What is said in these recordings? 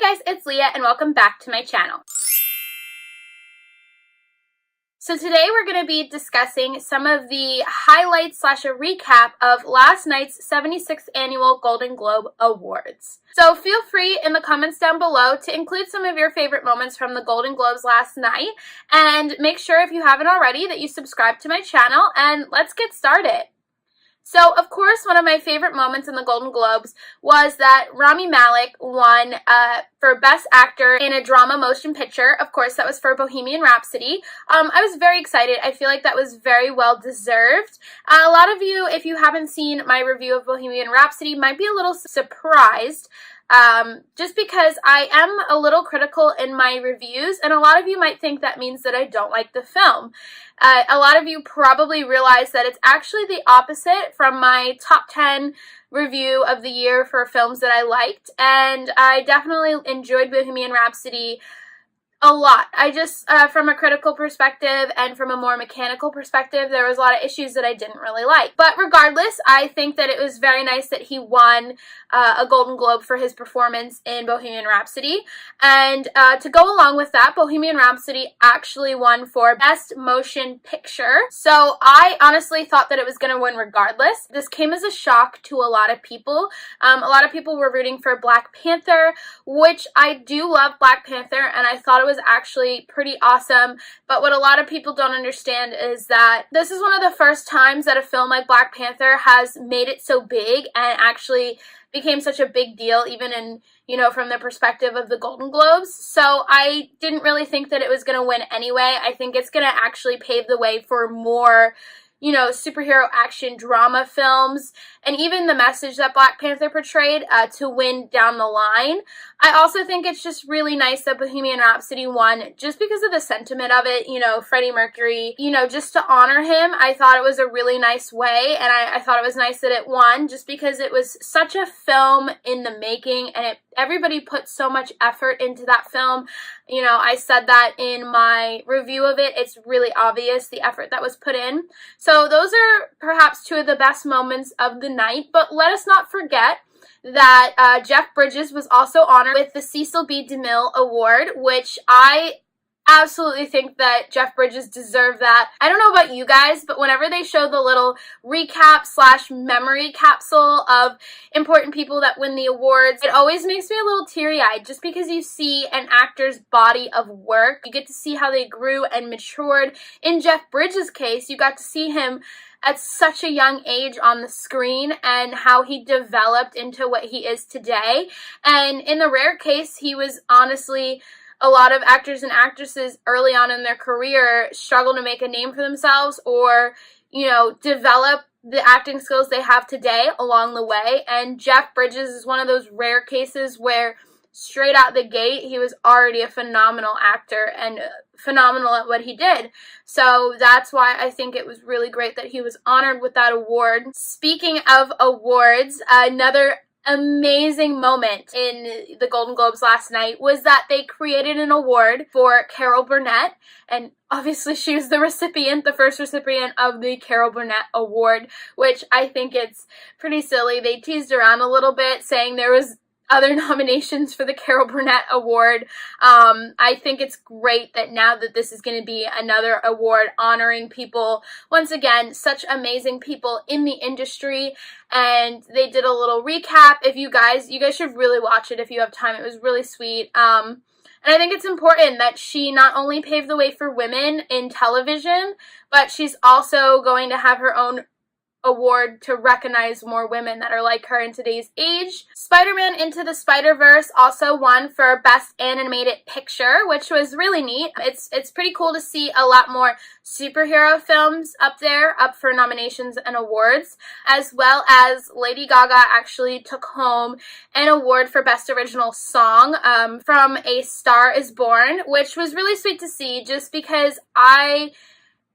Hey guys, it's Leah and welcome back to my channel. So today we're going to be discussing some of the highlights / a recap of last night's 76th Annual Golden Globe Awards. So feel free in the comments down below to include some of your favorite moments from the Golden Globes last night, and make sure if you haven't already that you subscribe to my channel, and let's get started. So, of course, one of my favorite moments in the Golden Globes was that Rami Malek won for Best Actor in a Drama Motion Picture. Of course, that was for Bohemian Rhapsody. I was very excited. I feel like that was very well deserved. A lot of you, if you haven't seen my review of Bohemian Rhapsody, might be a little surprised. Just because I am a little critical in my reviews, and a lot of you might think that means that I don't like the film. A lot of you probably realize that it's actually the opposite from my top 10 review of the year for films that I liked, and I definitely enjoyed Bohemian Rhapsody a lot. I just, from a critical perspective and from a more mechanical perspective, there was a lot of issues that I didn't really like. But regardless, I think that it was very nice that he won a Golden Globe for his performance in Bohemian Rhapsody. And to go along with that, Bohemian Rhapsody actually won for Best Motion Picture. So I honestly thought that it was going to win regardless. This came as a shock to a lot of people. A lot of people were rooting for Black Panther, which I do love Black Panther, and I thought it was actually pretty awesome. But what a lot of people don't understand is that this is one of the first times that a film like Black Panther has made it so big and actually became such a big deal, even in, from the perspective of the Golden Globes. So I didn't really think that it was going to win anyway. I think it's going to actually pave the way for more superhero action drama films, and even the message that Black Panther portrayed to win down the line. I also think it's just really nice that Bohemian Rhapsody won just because of the sentiment of it, Freddie Mercury, just to honor him. I thought it was a really nice way, and I thought it was nice that it won just because it was such a film in the making, and everybody put so much effort into that film. I said that in my review of it. It's really obvious the effort that was put in. So those are perhaps two of the best moments of the night, but let us not forget that Jeff Bridges was also honored with the Cecil B. DeMille Award, which I absolutely think that Jeff Bridges deserved that. I don't know about you guys, but whenever they show the little recap / memory capsule of important people that win the awards, it always makes me a little teary-eyed just because you see an actor's body of work. You get to see how they grew and matured. In Jeff Bridges' case, you got to see him at such a young age on the screen and how he developed into what he is today. And in the rare case, he was honestly, a lot of actors and actresses early on in their career struggle to make a name for themselves or, develop the acting skills they have today along the way. And Jeff Bridges is one of those rare cases where straight out the gate, he was already a phenomenal actor and phenomenal at what he did. So that's why I think it was really great that he was honored with that award. Speaking of awards, another amazing moment in the Golden Globes last night was that they created an award for Carol Burnett, and obviously she was the first recipient of the Carol Burnett Award, which I think it's pretty silly. They teased around a little bit saying there was other nominations for the Carol Burnett Award. I think it's great that now that this is going to be another award honoring people, once again, such amazing people in the industry. And they did a little recap. If you guys should really watch it if you have time. It was really sweet. And I think it's important that she not only paved the way for women in television, but she's also going to have her own award to recognize more women that are like her in today's age. Spider-Man Into the Spiderverse also won for Best Animated Picture, which was really neat. It's pretty cool to see a lot more superhero films up for nominations and awards, as well as Lady Gaga actually took home an award for Best Original Song from A Star Is Born, which was really sweet to see just because I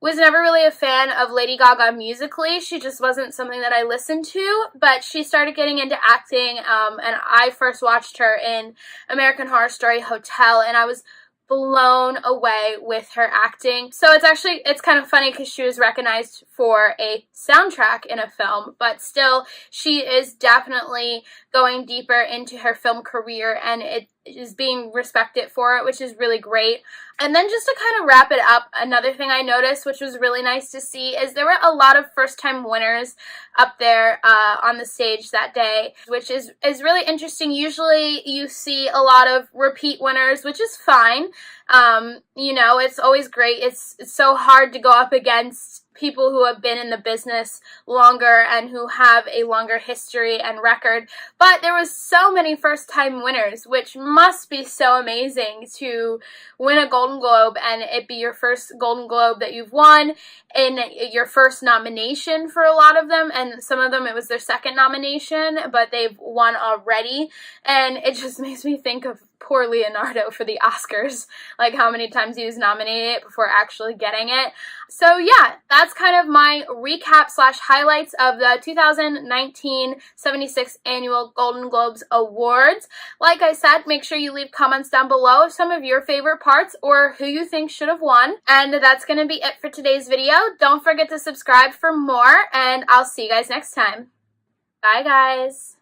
was never really a fan of Lady Gaga musically. She just wasn't something that I listened to, but she started getting into acting, and I first watched her in American Horror Story Hotel, and I was blown away with her acting. So it's kind of funny because she was recognized for a soundtrack in a film, but still she is definitely going deeper into her film career, and is being respected for it, which is really great. And then just to kind of wrap it up, another thing I noticed, which was really nice to see, is there were a lot of first-time winners up there on the stage that day, which is really interesting. Usually you see a lot of repeat winners, which is fine. You know, it's always great. It's so hard to go up against people who have been in the business longer and who have a longer history and record, but there was so many first-time winners, which must be so amazing to win a Golden Globe and it be your first Golden Globe that you've won, in your first nomination for a lot of them, and some of them it was their second nomination, but they've won already, and it just makes me think of poor Leonardo for the Oscars, like how many times he was nominated before actually getting it. So yeah, that's kind of my recap slash highlights of the 2019 76th Annual Golden Globes Awards. Like I said, make sure you leave comments down below of some of your favorite parts or who you think should have won. And that's going to be it for today's video. Don't forget to subscribe for more, and I'll see you guys next time. Bye, guys.